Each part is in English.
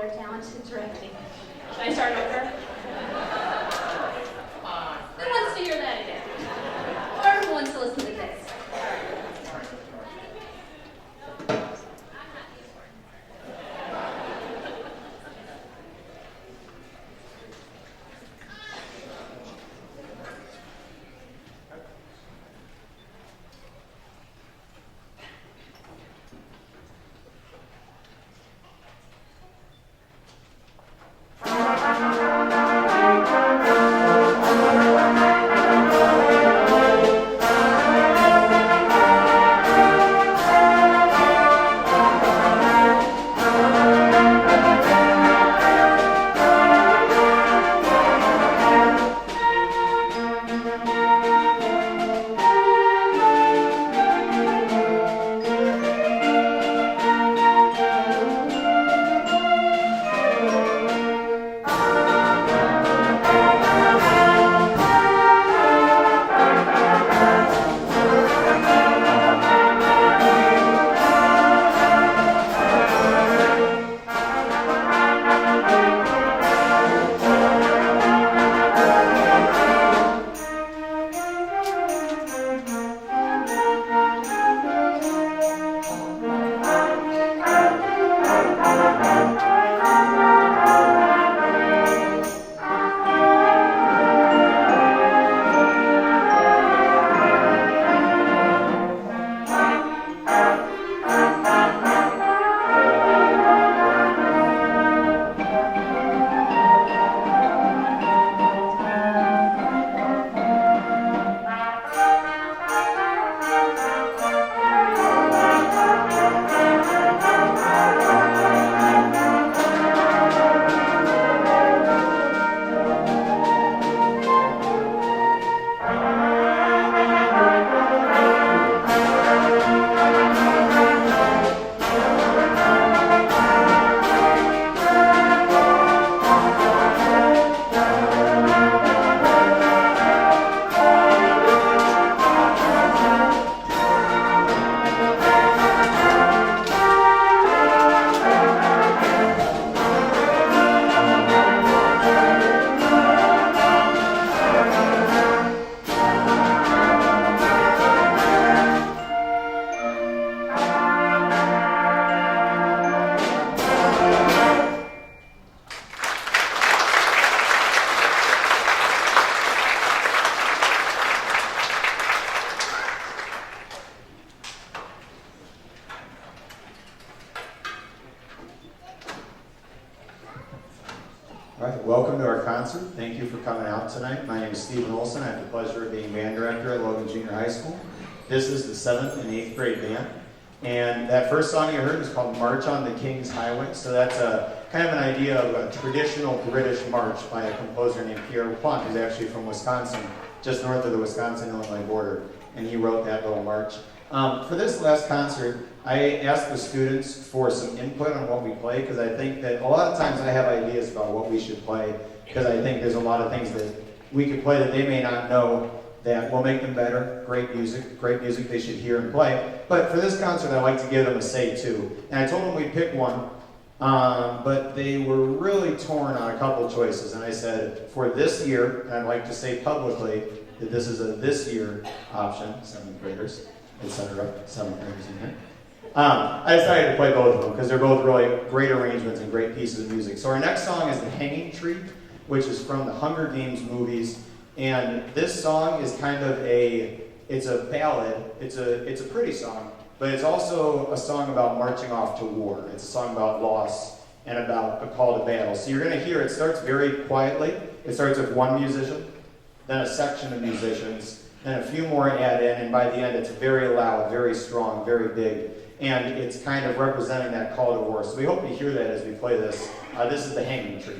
their talented directing. Should I start over? Who wants to hear that again? Or who wants to listen to this? Welcome to our concert. Thank you for coming out tonight. My name is Stephen Olson. I have the pleasure of being band director at Logan Junior High School. This is the 7th and 8th grade band. And that first song you heard is called March on the King's Highway. So that's a kind of an idea of a traditional British march by a composer named Pierre Plunk, who's actually from Wisconsin, just north of the Wisconsin-Illinois border. And he wrote that little march. For this last concert, I asked the students for some input on what we play, because I think that a lot of times I have ideas about what we should play, because I think there's a lot of things that we could play that they may not know that will make them better. Great music they should hear and play. But for this concert, I like to give them a say too. And I told them we'd pick one, but they were really torn on a couple choices. And I said, for this year, and I'd like to say publicly that this is a this year option, 7th graders, etc., 7th graders in here. I decided to play both of them because they're both really great arrangements and great pieces of music. So our next song is The Hanging Tree, which is from the Hunger Games movies. And this song is kind of it's a ballad. It's a pretty song, but it's also a song about marching off to war. It's a song about loss and about a call to battle. So you're going to hear it starts very quietly. It starts with one musician, then a section of musicians, then a few more add in, and by the end it's very loud, very strong, very big. And it's kind of representing that call to war. So we hope you hear that as we play this. This is The Hanging Tree.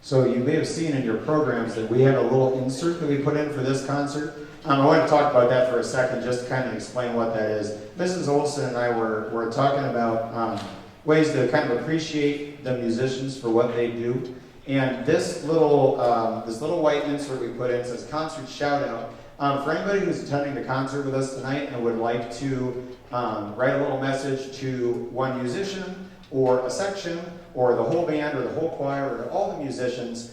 So you may have seen in your programs that we have a little insert that we put in for this concert. I want to talk about that for a second, just to kind of explain what that is. Mrs. Olson and I were talking about ways to kind of appreciate the musicians for what they do. And this little white insert we put in says concert shout out. For anybody who's attending the concert with us tonight and would like to write a little message to one musician or a section or the whole band or the whole choir or all the musicians,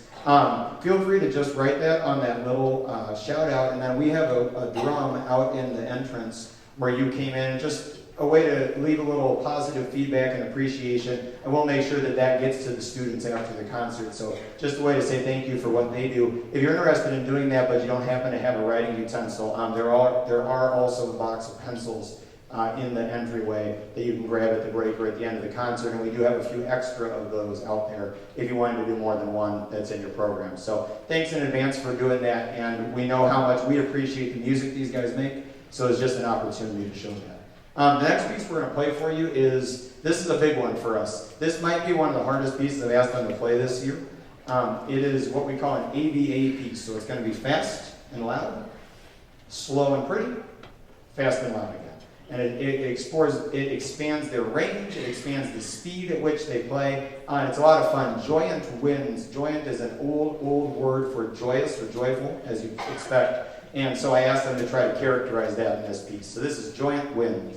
feel free to just write that on that little shout out. And then we have a drum out in the entrance where you came in, just a way to leave a little positive feedback and appreciation, and we'll make sure that that gets to the students after the concert. So just a way to say thank you for what they do. If you're interested in doing that but you don't happen to have a writing utensil, there are also a box of pencils in the entryway that you can grab at the break or at the end of the concert, and we do have a few extra of those out there if you wanted to do more than one that's in your program. So thanks in advance for doing that, and we know how much we appreciate the music these guys make, so it's just an opportunity to show that. The next piece we're going to play for you this is a big one for us. This might be one of the hardest pieces I've asked them to play this year. It is what we call an ABA piece, so it's going to be fast and loud, slow and pretty, fast and loud again. And it expands their range, it expands the speed at which they play, and it's a lot of fun. Joyant wins. Joyant is an old word for joyous or joyful, as you expect. And so I asked them to try to characterize that in this piece. So this is Joyant Winds.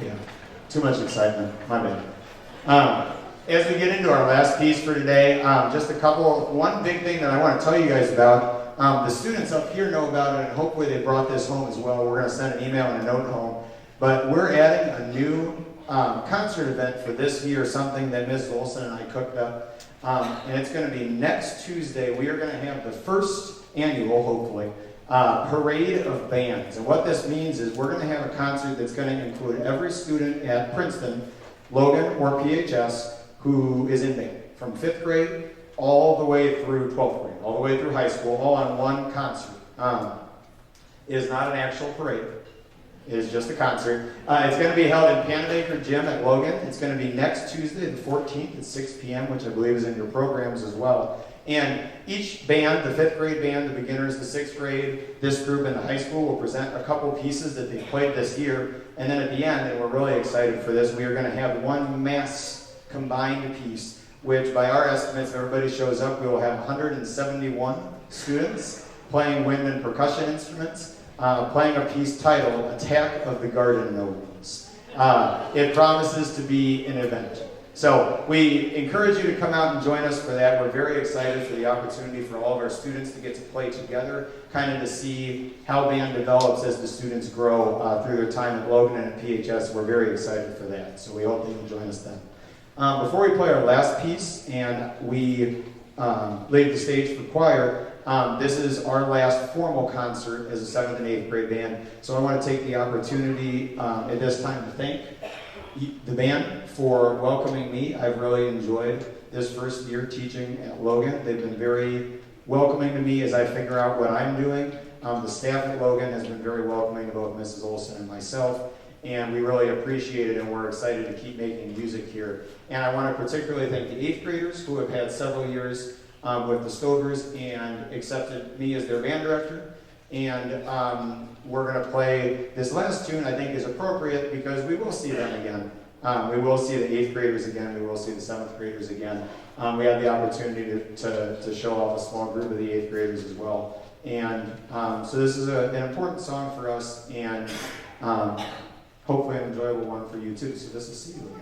Yeah, too much excitement. My bad. As we get into our last piece for today, one big thing that I want to tell you guys about. The students up here know about it, and hopefully they brought this home as well. We're going to send an email and a note home. But we're adding a new concert event for this year, something that Ms. Olson and I cooked up. And it's going to be next Tuesday. We are going to have the first annual, hopefully, parade of bands. And what this means is we're going to have a concert that's going to include every student at Princeton, Logan, or PHS, who is in band, from 5th grade all the way through 12th grade, all the way through high school, all on one concert. It is not an actual parade. It is just a concert. It's going to be held in Panabaker Gym at Logan. It's going to be next Tuesday, the 14th at 6 p.m., which I believe is in your programs as well. And each band, the 5th grade band, the beginners, the 6th grade, this group, and the high school will present a couple pieces that they played this year. And then at the end, and we're really excited for this, we are going to have one mass combined piece, which by our estimates, if everybody shows up, we will have 171 students playing wind and percussion instruments, playing a piece titled Attack of the Garden Gnomes. It promises to be an event. So we encourage you to come out and join us for that. We're very excited for the opportunity for all of our students to get to play together, kind of to see how band develops as the students grow through their time at Logan and at PHS. We're very excited for that. So we hope that you'll join us then. Before we play our last piece and we leave the stage for choir, this is our last formal concert as a 7th and 8th grade band. So I want to take the opportunity at this time to thank the band for welcoming me. I've really enjoyed this first year teaching at Logan. They've been very welcoming to me as I figure out what I'm doing. The staff at Logan has been very welcoming to both Mrs. Olson and myself. And we really appreciate it, and we're excited to keep making music here. And I want to particularly thank the 8th graders who have had several years with the Stovers and accepted me as their band director. And we're going to play this last tune, I think is appropriate because we will see them again. We will see the 8th graders again. We will see the 7th graders again. We had the opportunity to show off a small group of the 8th graders as well. And so this is an important song for us, and hopefully an enjoyable one for you too. So this is See You Again.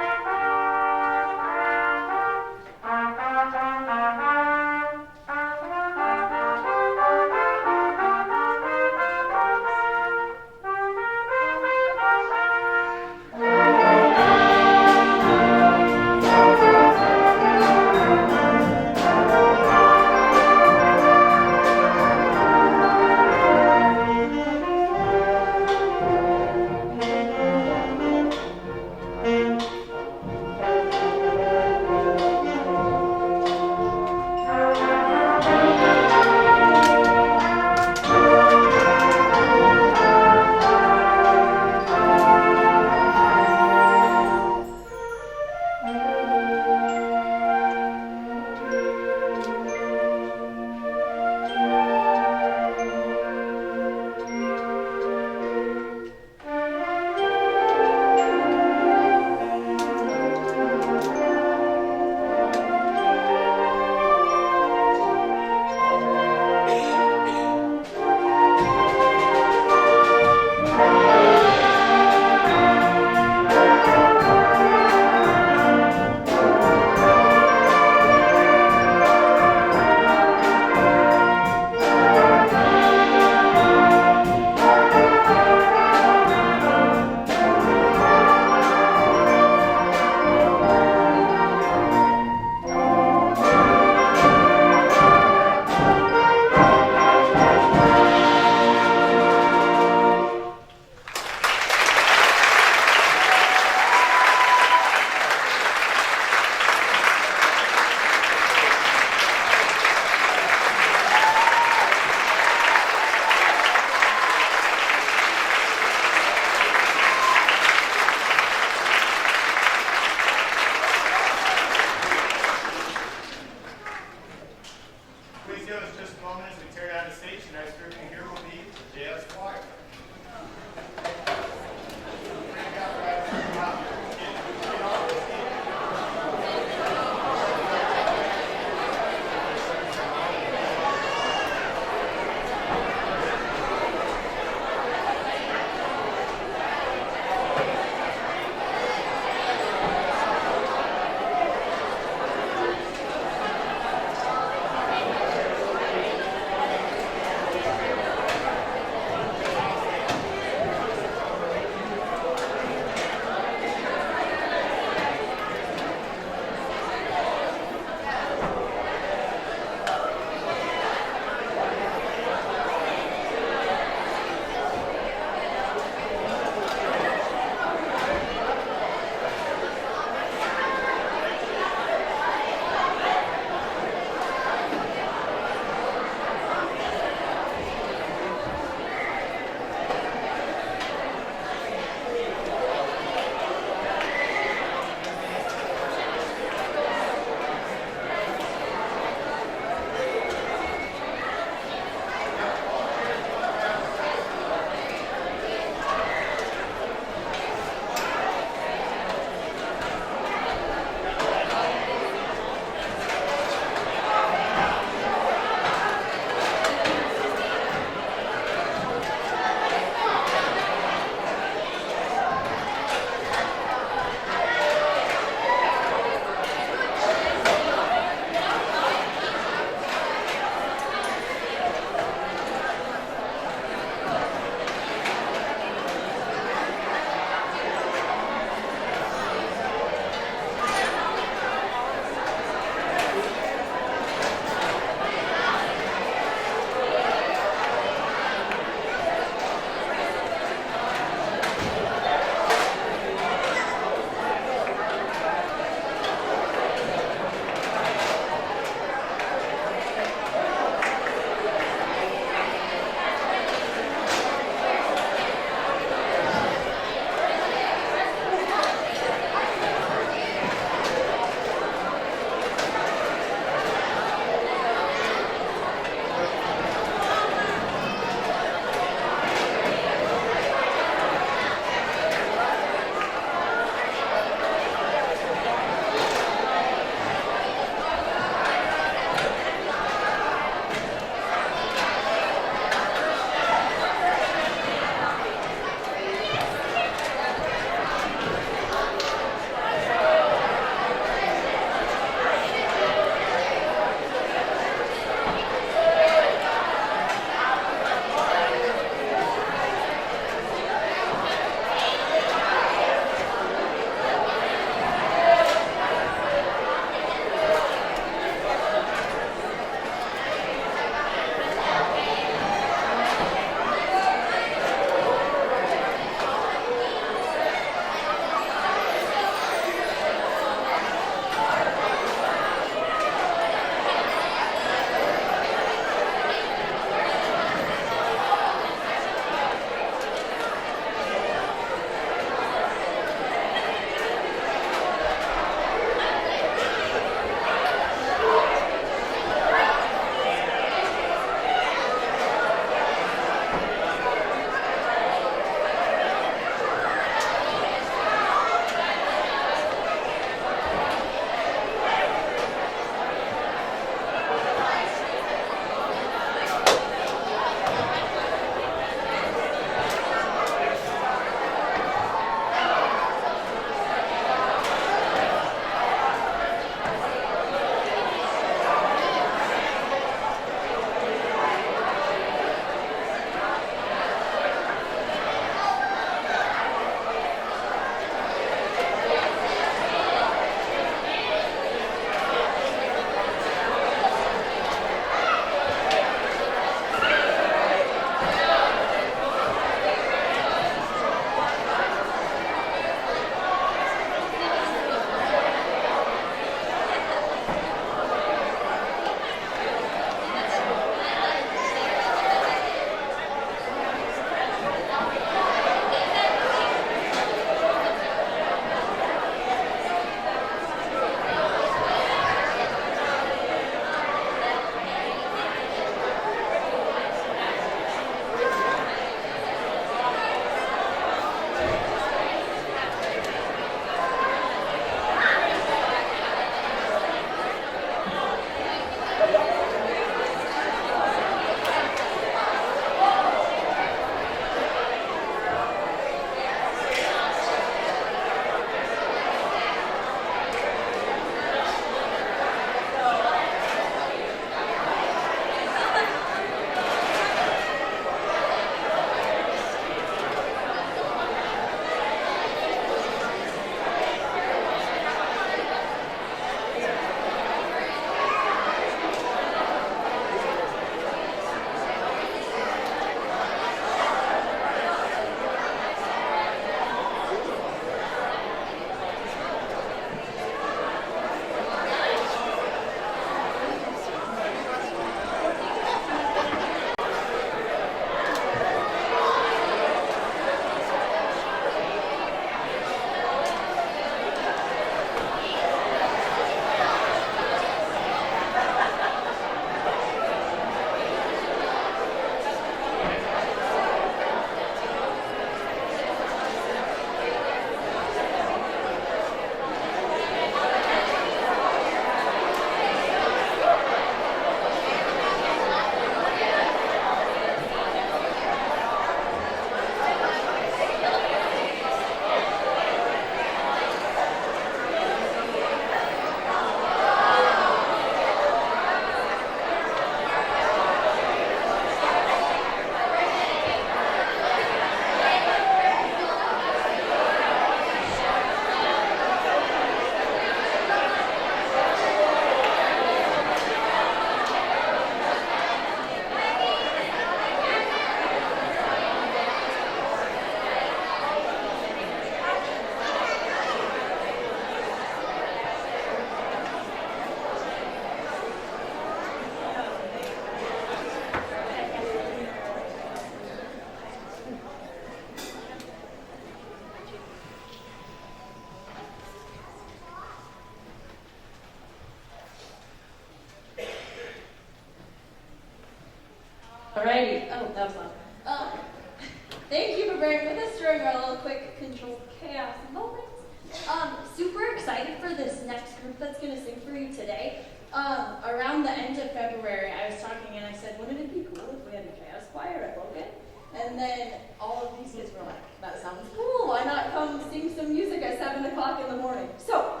at Logan. And then all of these kids were like, that sounds cool, why not come sing some music at 7 o'clock in the morning? So,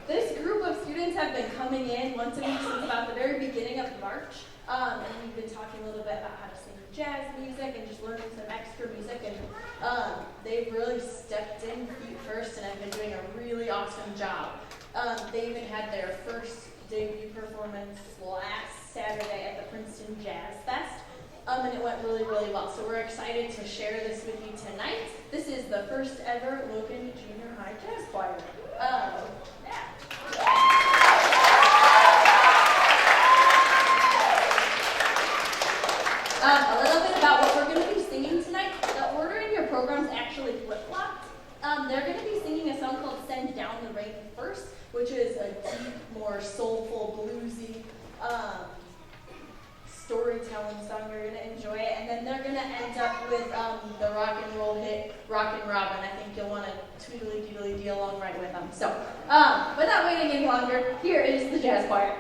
this group of students have been coming in once a week since about the very beginning of March. And we've been talking a little bit about how to sing jazz music and just learning some extra music. And they've really stepped in feet first and have been doing a really awesome job. They even had their first debut performance last Saturday at the Princeton Jazz Fest. And it went really, really well. So we're excited to share this with you tonight. This is the first ever Logan Junior High Jazz Choir. A little bit about what we're going to be singing tonight. The order in your program is actually flip-flopped. They're going to be singing a song called Send Down the Rain first, which is a deep, more soulful, bluesy, storytelling song. You're going to enjoy it. And then they're going to end up with the rock and roll hit, Rockin' Robin. I think you'll want to tweedly-doodly-dee along right with them. So, without waiting any longer, here is the Jazz Choir.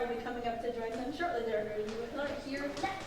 will be coming up to join them shortly. They're going to be here next.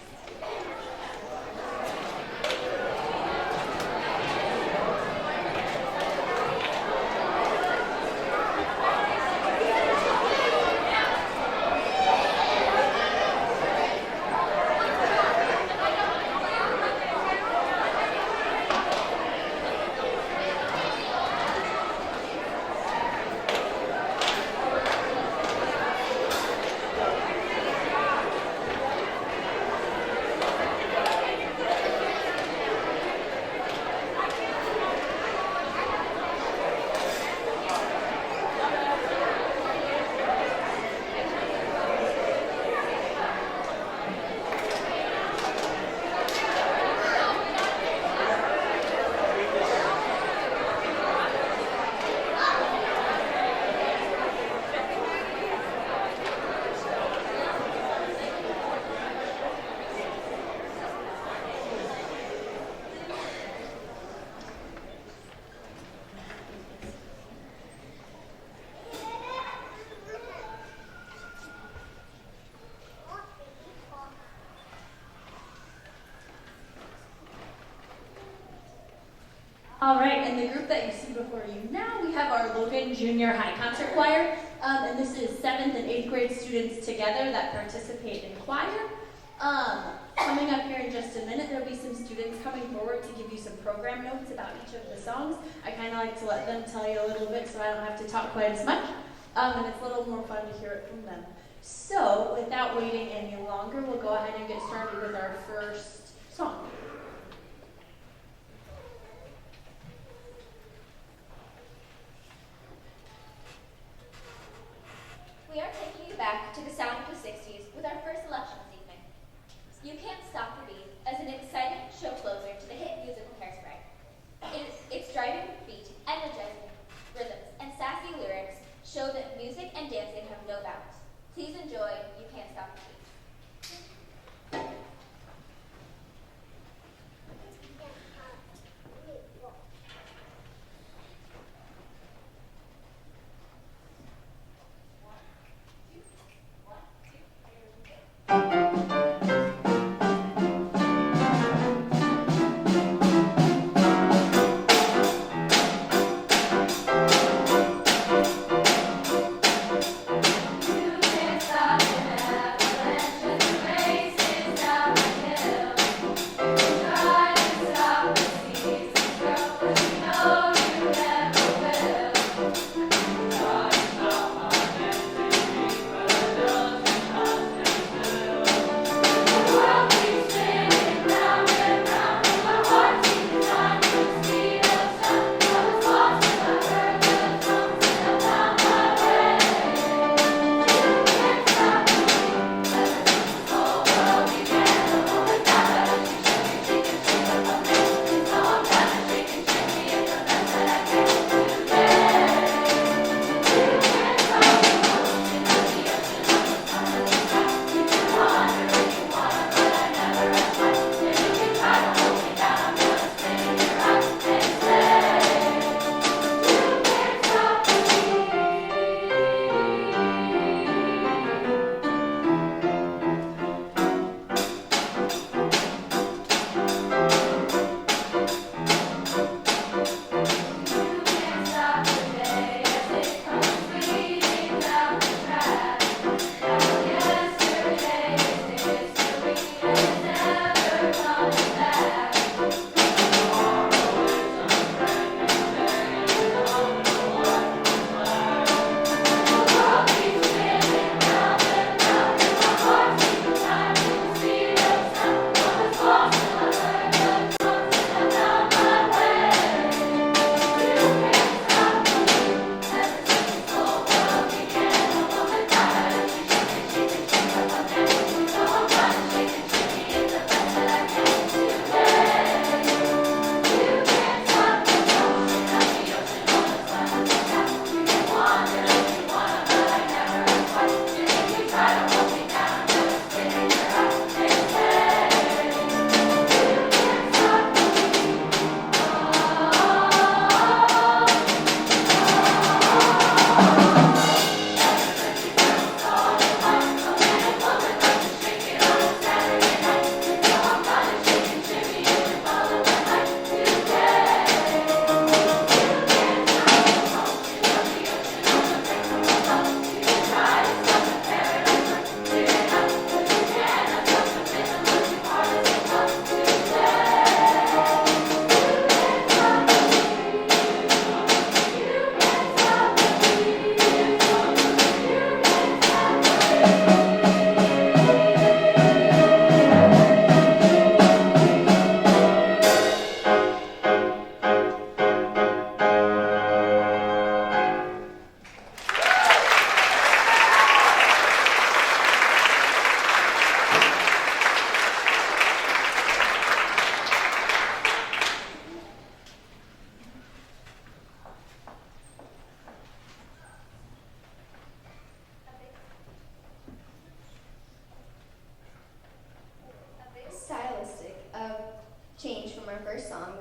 All right, and the group that you see before you now, we have our Logan Junior High Concert Choir, and this is 7th and 8th grade students together that participate in choir. Coming up here in just a minute, there'll be some students coming forward to give you some program notes about each of the songs. I kind of like to let them tell you a little bit so I don't have to talk quite as much, and it's a little more fun to hear it from them. So, without waiting any longer, we'll go ahead and get started with our first song. We are taking you back to the sound of the 60s with our first selection this evening. You Can't Stop the Beat as an exciting show closer to the hit musical Hairspray. Its driving beat, energizing rhythms, and sassy lyrics show that music and dancing have no bounds. Please enjoy You Can't Stop the Beat.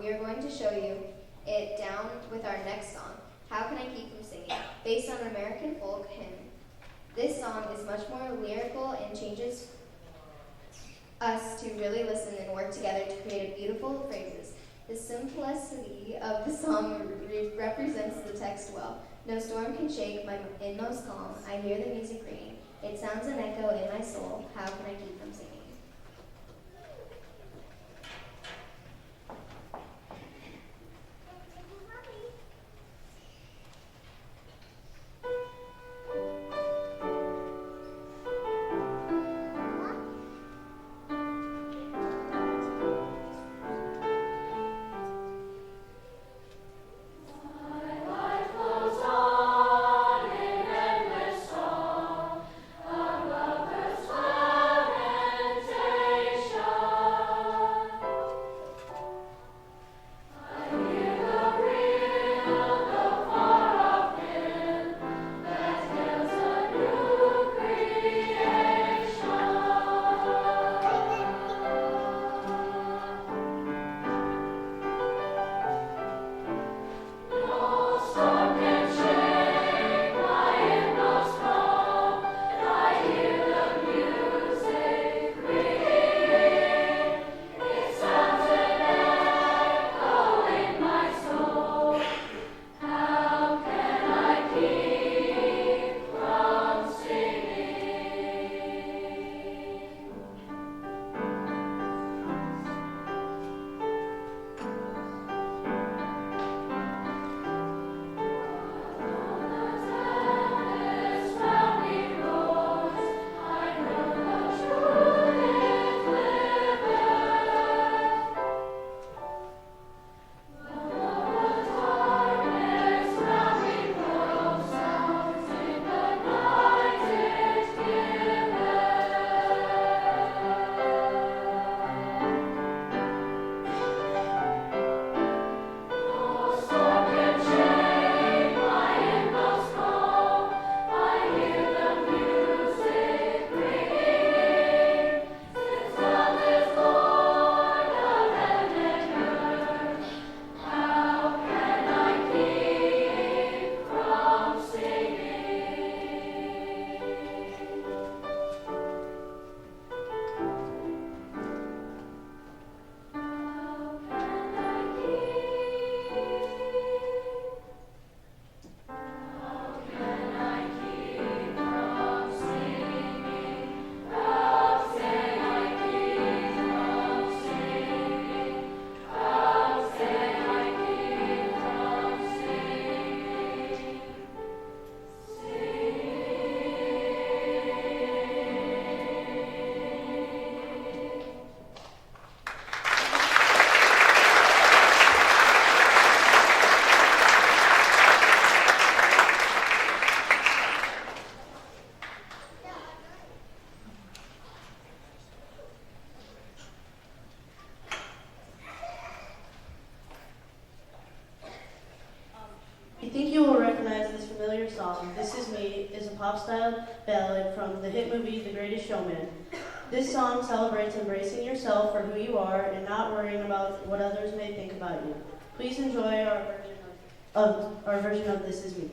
we are going to show you it down with our next song, How Can I Keep From Singing, based on an American folk hymn. This song is much more lyrical and changes us to really listen and work together to create beautiful phrases. The simplicity of the song represents the text well. No storm can shake my inmost calm. I hear the music ringing. It sounds an echo in my soul. How can I keep from singing? You think you will recognize this familiar song, This Is Me, is a pop-style ballad from the hit movie The Greatest Showman. This song celebrates embracing yourself for who you are and not worrying about what others may think about you. Please enjoy our version of This Is Me.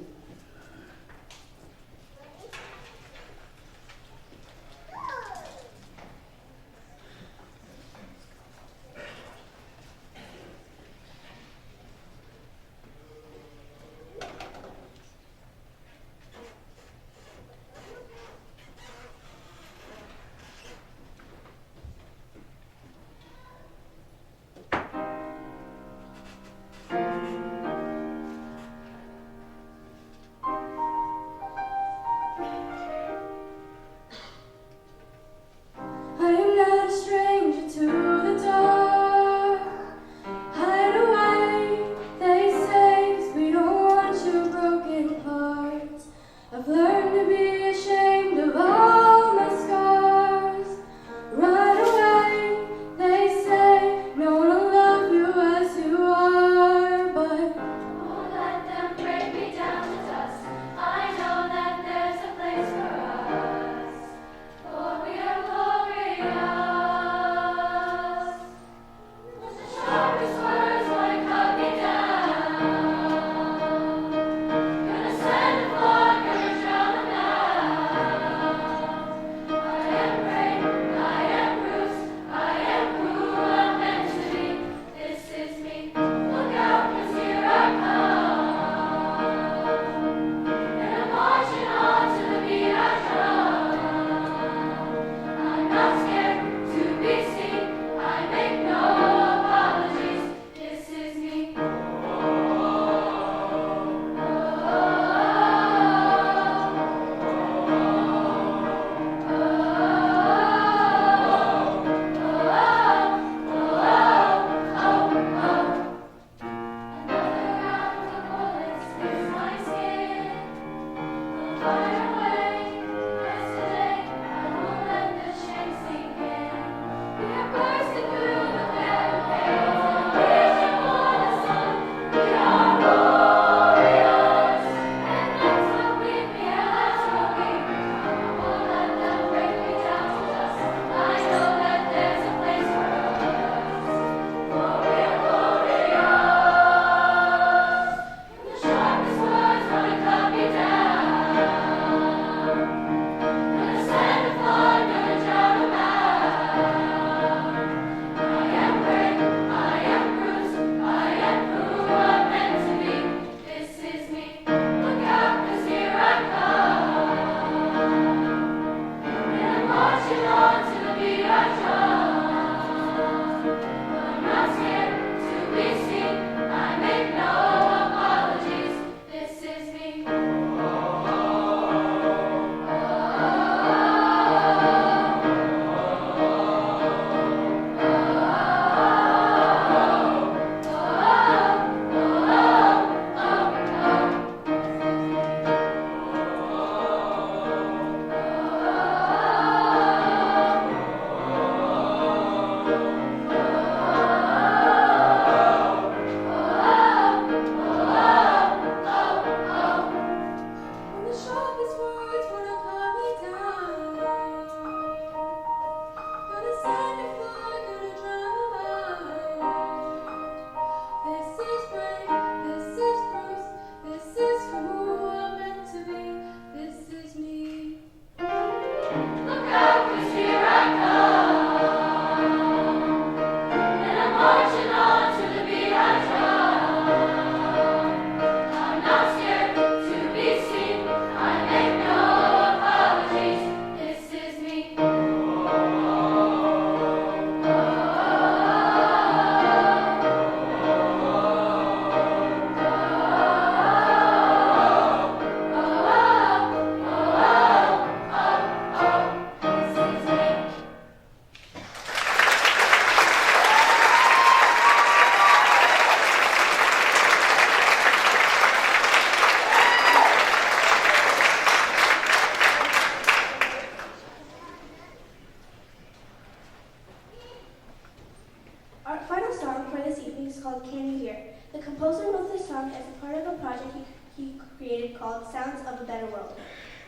Our final song for this evening is called Can You Hear? The composer wrote this song as a part of a project he created called Sounds of a Better World.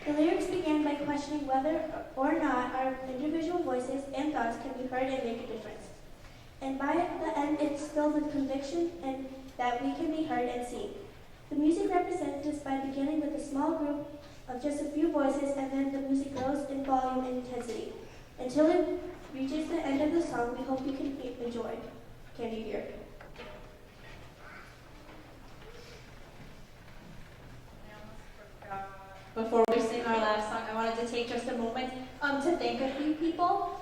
The lyrics began by questioning whether or not our individual voices and thoughts can be heard and make a difference. And by the end, it's filled with conviction and that we can be heard and seen. The music represents this by beginning with a small group of just a few voices, and then the music grows in volume and intensity. Until it reaches the end of the song, we hope you can enjoy. Can you hear? Before we sing our last song, I wanted to take just a moment to thank a few people.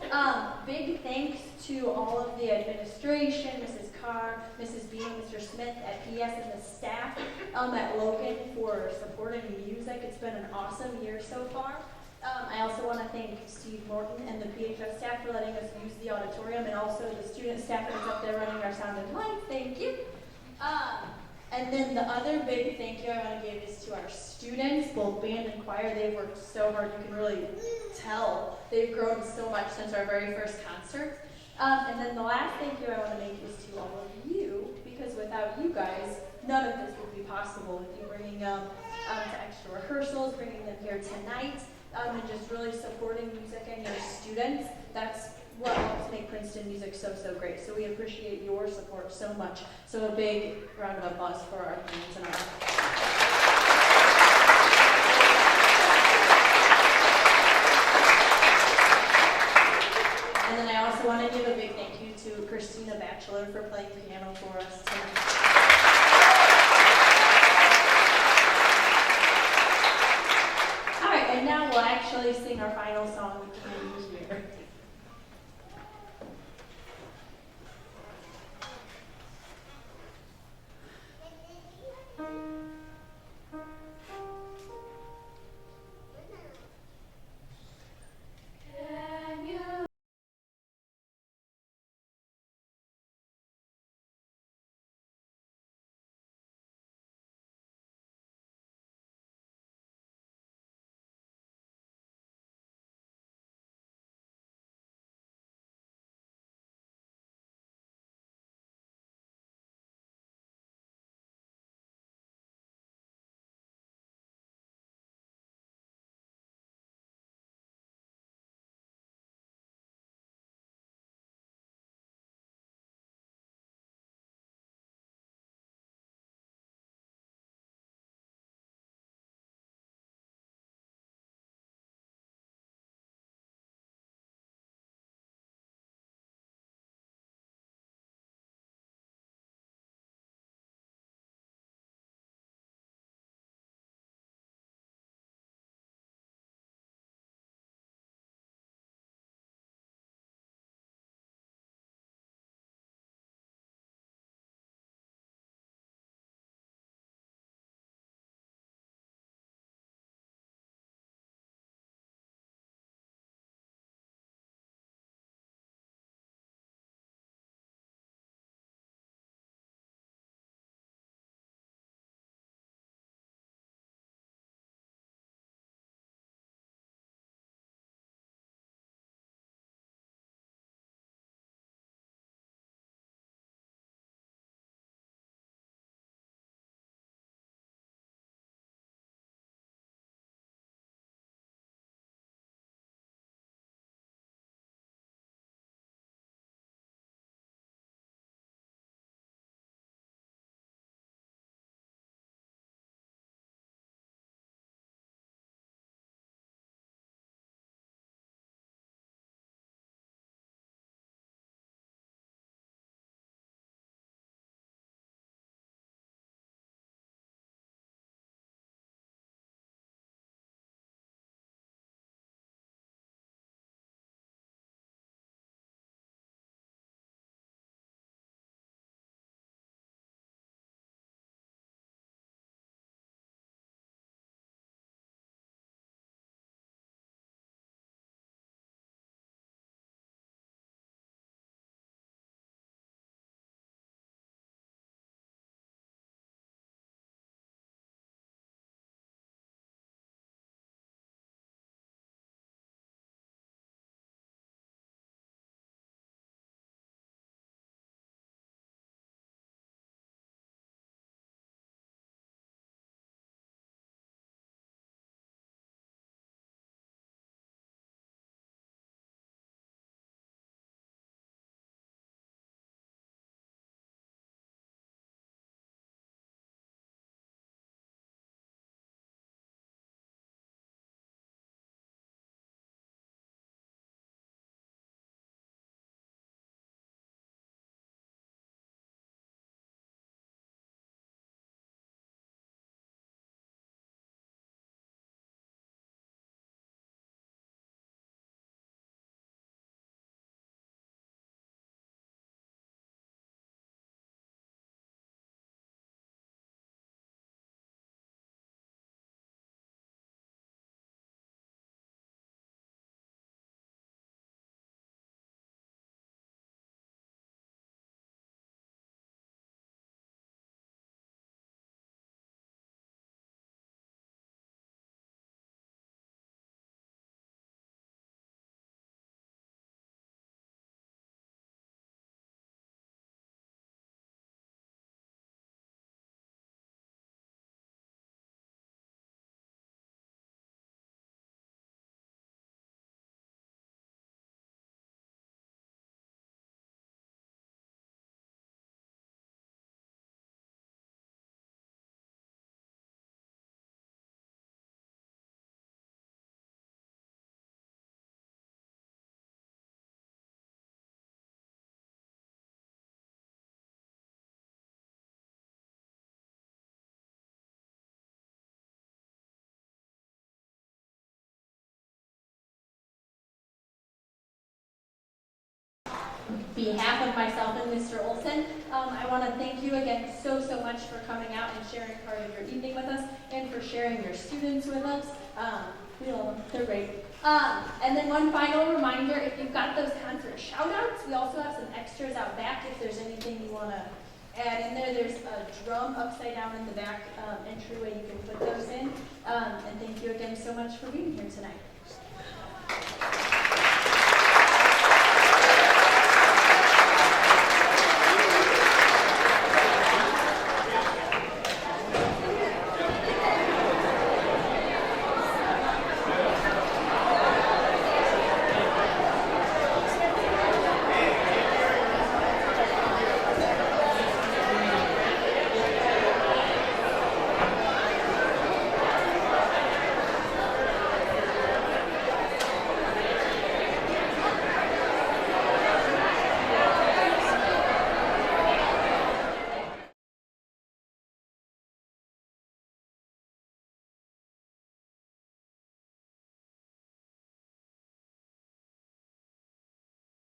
Big thanks to all of the administration, Mrs. Carr, Mrs. Bean, Mr. Smith at PS, and the staff at Logan for supporting music. It's been an awesome year so far. I also want to thank Steve Morton and the PHS staff for letting us use the auditorium, and also the student staff that's up there running our sound and light. Thank you. And then the other big thank you I want to give is to our students, both band and choir. They've worked so hard. You can really tell they've grown so much since our very first concert. And then the last thank you I want to make is to all of you, because without you guys, none of this would be possible. With you bringing to extra rehearsals, bringing them here tonight, and just really supporting music and your students. That's what helps make Princeton music so great. So we appreciate your support so much. So a big round of applause for our parents and our And then I also want to give a big thank you to Christina Batchelor for playing piano for us tonight. All right, and now we'll actually sing our final song, Can You Hear? behalf of myself and Mr. Olson, I want to thank you again so much for coming out and sharing part of your evening with us and for sharing your students with us. We love them. They're great. And then one final reminder, if you've got those concert shout-outs, we also have some extras out back if there's anything you want to add in there. There's a drum upside down in the back entryway you can put those in. And thank you again so much for being here tonight.